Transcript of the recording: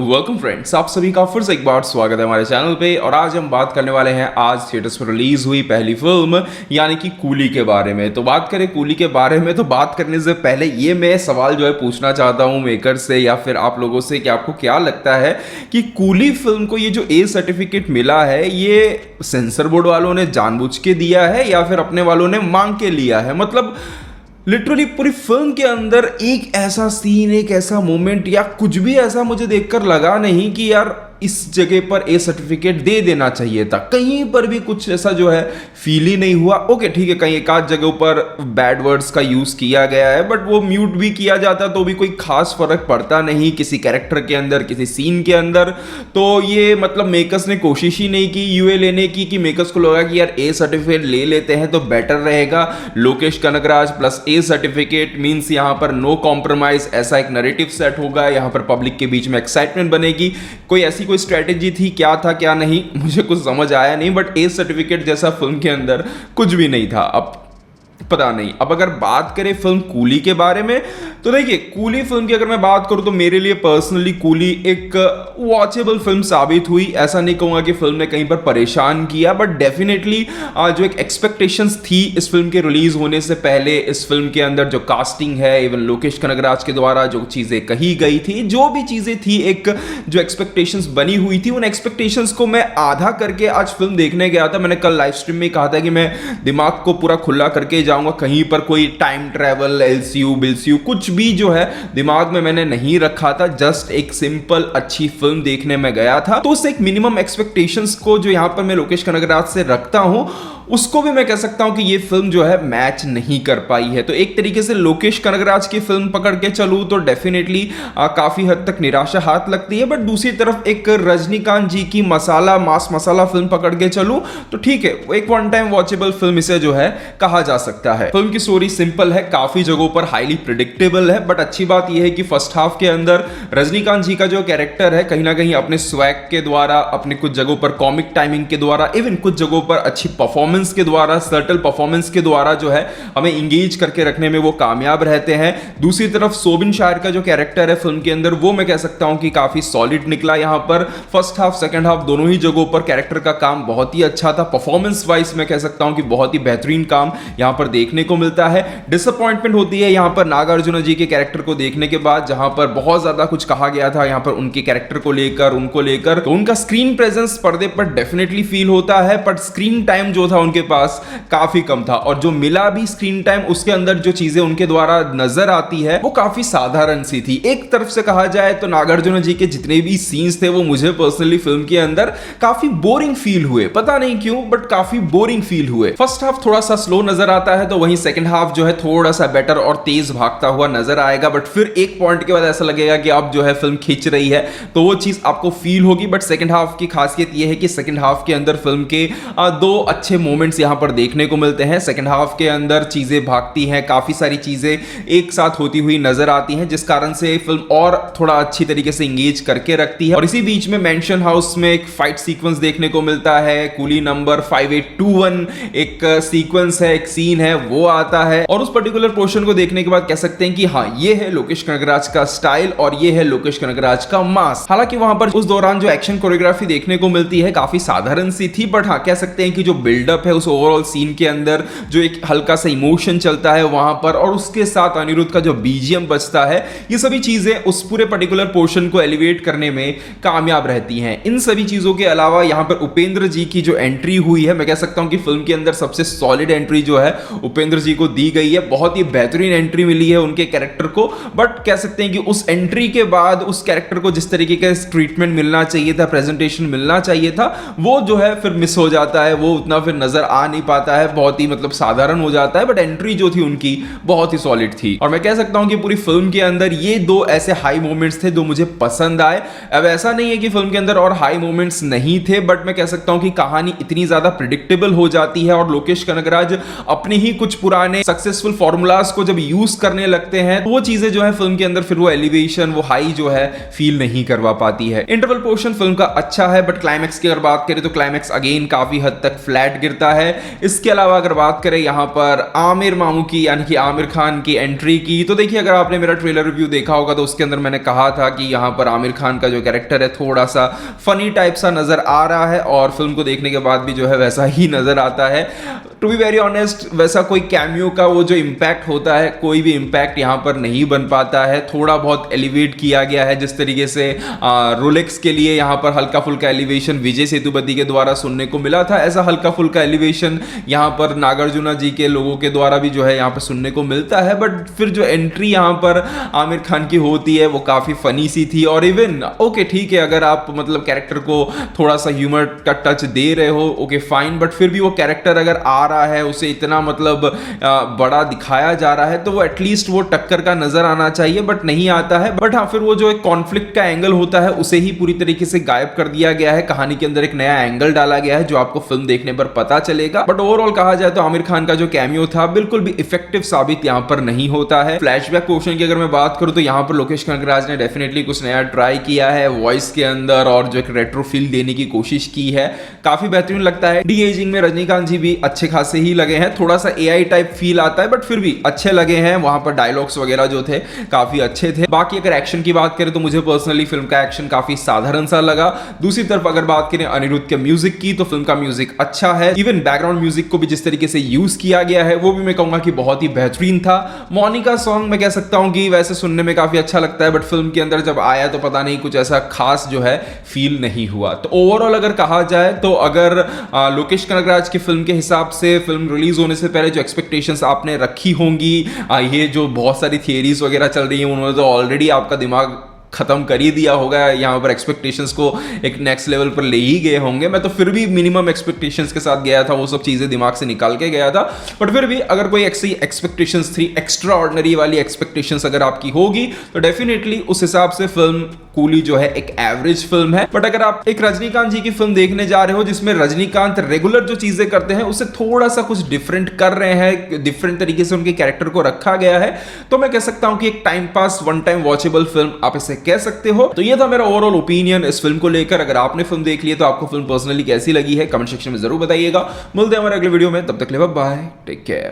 Welcome friends, आप सभी का फिर से एक बार स्वागत है हमारे चैनल पे। और आज हम बात करने वाले हैं आज थिएटर्स पर रिलीज हुई पहली फिल्म यानी कि कूली के बारे में। तो बात करें कूली के बारे में तो बात करने से पहले ये मैं सवाल जो है पूछना चाहता हूँ मेकर से या फिर आप लोगों से कि आपको क्या लगता है कि कूली फिल्म को ये जो ए सर्टिफिकेट मिला है ये सेंसर बोर्ड वालों ने जानबूझ के दिया है या फिर अपने वालों ने मांग के लिया है। मतलब लिटरली पूरी फिल्म के अंदर एक ऐसा सीन, एक ऐसा मोमेंट या कुछ भी ऐसा मुझे देखकर लगा नहीं कि यार इस जगह पर ए सर्टिफिकेट दे देना चाहिए था। कहीं पर भी कुछ ऐसा जो है फील ही नहीं हुआ। ओके ठीक है, कहीं एक आध जगह पर बैड वर्ड्स का यूज किया गया है बट वो म्यूट भी किया जाता तो भी कोई खास फर्क पड़ता नहीं किसी कैरेक्टर के अंदर, किसी सीन के अंदर। तो ये मतलब मेकर्स ने कोशिश ही नहीं की यूए लेने की कि मेकर्स को लगा कि यार ए सर्टिफिकेट ले लेते हैं तो बेटर रहेगा। Lokesh Kanagaraj plus A certificate means यहाँ पर नो कॉम्प्रोमाइज, ऐसा एक नैरेटिव सेट होगा, यहाँ पर पब्लिक के बीच में एक्साइटमेंट बनेगी। कोई ऐसी कोई स्ट्रेटेजी थी, क्या था क्या नहीं मुझे कुछ समझ आया नहीं। बट ए सर्टिफिकेट जैसा फिल्म के अंदर कुछ भी नहीं था। अब पता नहीं। अब अगर बात करें फिल्म कूली के बारे में तो देखिए, कूली फिल्म की अगर मैं बात करूं तो मेरे लिए पर्सनली कूली एक वॉचेबल फिल्म साबित हुई। ऐसा नहीं कहूंगा कि फिल्म ने कहीं पर परेशान किया बट डेफिनेटली जो एक एक्सपेक्टेशंस थी इस फिल्म के रिलीज होने से पहले, इस फिल्म के अंदर जो कास्टिंग है, इवन लोकेश कनगराज के द्वारा जो चीजें कही गई थी, जो भी चीजें थी, एक जो एक्सपेक्टेशंस बनी हुई थी, उन एक्सपेक्टेशंस को मैं आधा करके आज फिल्म देखने गया था। मैंने कल लाइव स्ट्रीम में कहा था कि मैं दिमाग को पूरा खुला करके जाऊंगा, कहीं पर कोई टाइम ट्रैवल, एलसीयू बिलसीयू कुछ भी जो है दिमाग में मैंने नहीं रखा था। जस्ट एक सिंपल अच्छी फिल्म देखने में गया था। तो उस एक मिनिमम एक्सपेक्टेशंस को जो यहां पर मैं लोकेश कनगराज से रखता हूं उसको भी मैं कह सकता हूं कि ये फिल्म जो है मैच नहीं कर पाई है। तो एक तरीके से लोकेश कनगराज की फिल्म पकड़ के चलूं तो डेफिनेटली काफी हद तक निराशा हाथ लगती है। बट दूसरी तरफ एक रजनीकांत जी की मसाला, मास मसाला फिल्म पकड़ के चलूं तो ठीक है, एक वन टाइम वॉचेबल फिल्म इसे जो है कहा जा सकता है। फिल्म की स्टोरी सिंपल है, काफी जगहों पर हाईली प्रिडिक्टेबल है। बट अच्छी बात यह है कि फर्स्ट हाफ के अंदर रजनीकांत जी का जो कैरेक्टर है कहीं ना कहीं अपने स्वैग के द्वारा, अपने कुछ जगहों पर कॉमिक टाइमिंग के द्वारा, इवन कुछ जगहों पर अच्छी परफॉर्मेंस के द्वारा, सर्टल परफॉर्मेंस के द्वारा जो है हमें इंगेज करके रखने में वो कामयाब रहते हैं। दूसरी तरफ सोबिन शायर का जो कैरेक्टर है फिल्म के अंदर वो मैं कह सकता हूं कि काफी सॉलिड निकला। यहां पर फर्स्ट हाफ सेकंड हाफ दोनों ही जगहों पर कैरेक्टर का काम बहुत ही अच्छा था। परफॉर्मेंस वाइज मैं कह सकता हूं कि बहुत ही बेहतरीन काम यहां पर देखने को मिलता है। डिसअपॉइंटमेंट होती है यहां पर नागार्जुन जी के कैरेक्टर को देखने के बाद, जहां पर बहुत ज्यादा कुछ कहा गया था यहां पर उनके कैरेक्टर को लेकर, उनको लेकर। तो उनका स्क्रीन प्रेजेंस पर्दे पर डेफिनेटली फील होता है बट स्क्रीन टाइम जो था उनके पास काफी कम था। और जो मिला भी स्क्रीन टाइम उसके अंदर जो चीजें उनके द्वारा नजर आती है वो काफी साधारण सी थी। एक तरफ से कहा जाए तो नागार्जुन जी के जितने भी सीन्स थे वो मुझे पर्सनली फिल्म के अंदर काफी बोरिंग फील हुए। पता नहीं क्यों बट काफी बोरिंग फील हुए। फर्स्ट हाफ थोड़ा सा स्लो नजर आता है तो वहीं सेकंड हाफ जो है थोड़ा सा बेटर और तेज भागता हुआ नजर आएगा। बट फिर एक पॉइंट के बाद ऐसा लगेगा कि अब जो है फिल्म खींच रही है तो वो चीज आपको फील होगी। बट सेकंड हाफ की खासियत यह है कि सेकंड हाफ के अंदर फिल्म के दो अच्छे मोमेंट्स यहां पर देखने को मिलते हैं। सेकंड हाफ के अंदर चीजें भागती हैं, काफी सारी चीजें एक साथ होती हुई नजर आती हैं जिस कारण से फिल्म और थोड़ा अच्छी तरीके से इंगेज करके रखती है। और इसी बीच में मेंशन हाउस में एक फाइट सीक्वेंस देखने को मिलता है, कूली नंबर 5821 एक सीक्वेंस है, एक सीन है वो आता है। और उस पर्टिकुलर पोर्शन को देखने के बाद कह सकते हैं कि हाँ, ये है लोकेश कनगराज का स्टाइल और ये है लोकेश कनगराज का मास। हालांकि वहां पर उस दौरान जो एक्शन कोरियोग्राफी देखने को मिलती है काफी साधारण सी थी बट हाँ, कह सकते हैं कि जो बिल्डअप है उस ओवरऑल सीन के अंदर जो एक हल्का सा इमोशन चलता है वहां पर, और उसके साथ अनिरुद्ध का जो बीजीएम बजता है, ये सभी चीजें उस पूरे पर्टिकुलर पोर्शन को एलिवेट करने में कामयाब रहती हैं। इन सभी चीजों के अलावा यहां पर उपेंद्र जी की जो एंट्री हुई है, मैं कह सकता हूं कि फिल्म के अंदर सबसे सॉलिड एंट्री जो है उपेंद्र जी को दी गई है। बहुत ही बेहतरीन एंट्री मिली है उनके कैरेक्टर को। बट कह सकते हैं कि उस एंट्री के बाद उस कैरेक्टर को जिस तरीके का ट्रीटमेंट मिलना चाहिए था, प्रेजेंटेशन मिलना चाहिए था, वो जो है फिर मिस हो जाता है, वो उतना फिर नजर आ नहीं पाता है, बहुत ही मतलब साधारण हो जाता है। बट एंट्री जो थी उनकी बहुत ही सॉलिड थी। और मैं कह सकता हूं कि पूरी फिल्म के अंदर ये दो ऐसे हाई मोमेंट्स थे जो मुझे पसंद आए। अब ऐसा नहीं है कि फिल्म के अंदर और हाई मोमेंट्स नहीं थे बट मैं कह सकता हूं कि कहानी इतनी ज्यादा प्रिडिक्टेबल हो जाती है और लोकेश कनगराज अपने ही कुछ पुराने सक्सेसफुल फॉर्मूलाज को जब यूज करने लगते हैं तो वो चीजें जो है फिल्म के अंदर फिर वो एलिवेशन, वो हाई जो है फील नहीं करवा पाती है। इंटरवल पोर्शन फिल्म का अच्छा है बट क्लाइमैक्स की अगर बात करें तो क्लाइमैक्स अगेन काफी हद तक फ्लैट गिरता मिलता है। इसके अलावा अगर बात करें यहाँ पर आमिर मामू की यानी कि आमिर खान की एंट्री की, तो देखिए अगर आपने मेरा ट्रेलर रिव्यू देखा होगा तो उसके अंदर मैंने कहा था कि यहाँ पर आमिर खान का जो कैरेक्टर है थोड़ा सा फनी टाइप सा नजर आ रहा है और फिल्म को देखने के बाद भी जो है वैसा ही नजर आता है। टू बी वेरी ऑनेस्ट, वैसा कोई कैमियो का वो जो इम्पैक्ट होता है, कोई भी इम्पैक्ट यहाँ पर नहीं बन पाता है। थोड़ा बहुत एलिवेट किया गया है, जिस तरीके से रोलेक्स के लिए यहाँ पर हल्का फुल्का एलिवेशन विजय सेतुपति के द्वारा सुनने को मिला था, ऐसा हल्का फुल्का एलिवेशन यहाँ पर नागार्जुना जी के लोगों के द्वारा भी जो है यहाँ पर सुनने को मिलता है। बट फिर जो एंट्री यहाँ पर आमिर खान की होती है वो काफी फनी सी थी। और इवन ओके ठीक है, अगर आप मतलब कैरेक्टर को थोड़ा सा ह्यूमर का टच दे रहे हो ओके फाइन, बट फिर भी वो कैरेक्टर अगर आ रहा है, उसे इतना मतलब बड़ा दिखाया जा रहा है तो वो एटलीस्ट वो टक्कर का नजर आना चाहिए, बट नहीं आता है। बट हाँ, फिर वो जो एक कॉन्फ्लिक्ट का एंगल होता है उसे ही पूरी तरीके से गायब कर दिया गया है। कहानी के अंदर एक नया एंगल डाला गया है जो आपको फिल्म देखने पर पता चलेगा। बट ओवरऑल कहा जाए तो आमिर खान का जो कैमियो था बिल्कुल भी इफेक्टिव साबित यहाँ पर नहीं होता है। फ्लैशबैक पोर्शन की अगर मैं बात करूं तो यहाँ पर लोकेश कनगराज ने डेफिनेटली कुछ नया ट्राई किया है वॉइस के अंदर और जो एक रेट्रो फील देने की कोशिश की है, काफी बेहतरीन लगता है। डी एजिंग में रजनीकांत जी भी अच्छे खासे ही लगे हैं, थोड़ा सा एआई टाइप फील आता है बट फिर भी अच्छे लगे हैं। वहां पर डायलॉग्स वगैरह जो थे काफी अच्छे थे। बाकी अगर एक्शन की बात करें तो मुझे पर्सनली फिल्म का एक्शन काफी साधारण सा लगा। दूसरी तरफ अगर बात करें अनिरुद्ध के म्यूजिक की तो फिल्म का म्यूजिक अच्छा है। इवन बैकग्राउंड म्यूजिक को भी जिस तरीके से यूज किया गया है वो भी मैं कहूंगा कि बहुत ही बेहतरीन था। मोनिका सॉन्ग मैं कह सकता हूं कि वैसे सुनने में काफी अच्छा लगता है बट फिल्म के अंदर जब आया तो पता नहीं कुछ ऐसा खास जो है फील नहीं हुआ। तो ओवरऑल अगर कहा जाए तो अगर लोकेश कनगराज की फिल्म के हिसाब से फिल्म रिलीज होने से पहले जो एक्सपेक्टेशंस आपने रखी होंगी, ये जो बहुत सारी थियरीज वगैरह चल रही हैं उन्होंने तो ऑलरेडी आपका दिमाग खत्म कर ही दिया होगा, यहाँ पर एक्सपेक्टेशंस को एक नेक्स्ट लेवल पर ले ही गए होंगे। मैं तो फिर भी मिनिमम एक्सपेक्टेशंस के साथ गया था, वो सब चीजें दिमाग से निकाल के गया था। बट फिर भी अगर कोई ऐसी एक्सपेक्टेशंस थी, एक्स्ट्रा ऑर्डिनरी वाली एक्सपेक्टेशंस अगर आपकी होगी तो डेफिनेटली उस हिसाब से फिल्म कूली जो है एक एवरेज फिल्म है। बट अगर आप एक रजनीकांत जी की फिल्म देखने जा रहे हो जिसमें रजनीकांत रेगुलर जो चीजें करते हैं उससे थोड़ा सा कुछ डिफरेंट कर रहे हैं, डिफरेंट तरीके से उनके कैरेक्टर को रखा गया है, तो मैं कह सकता हूं कि एक time pass one time watchable film आप इसे कह सकते हो। तो ये था मेरा ओवरऑल ओपिनियन इस फिल्म को लेकर। अगर आपने फिल्म देख ली है तो आपको फिल्म पर्सनली कैसी लगी है कमेंट सेक्शन में जरूर बताइएगा। मिलते हैं हमारे अगले वीडियो में, तब तक के लिए बाय, टेक केयर।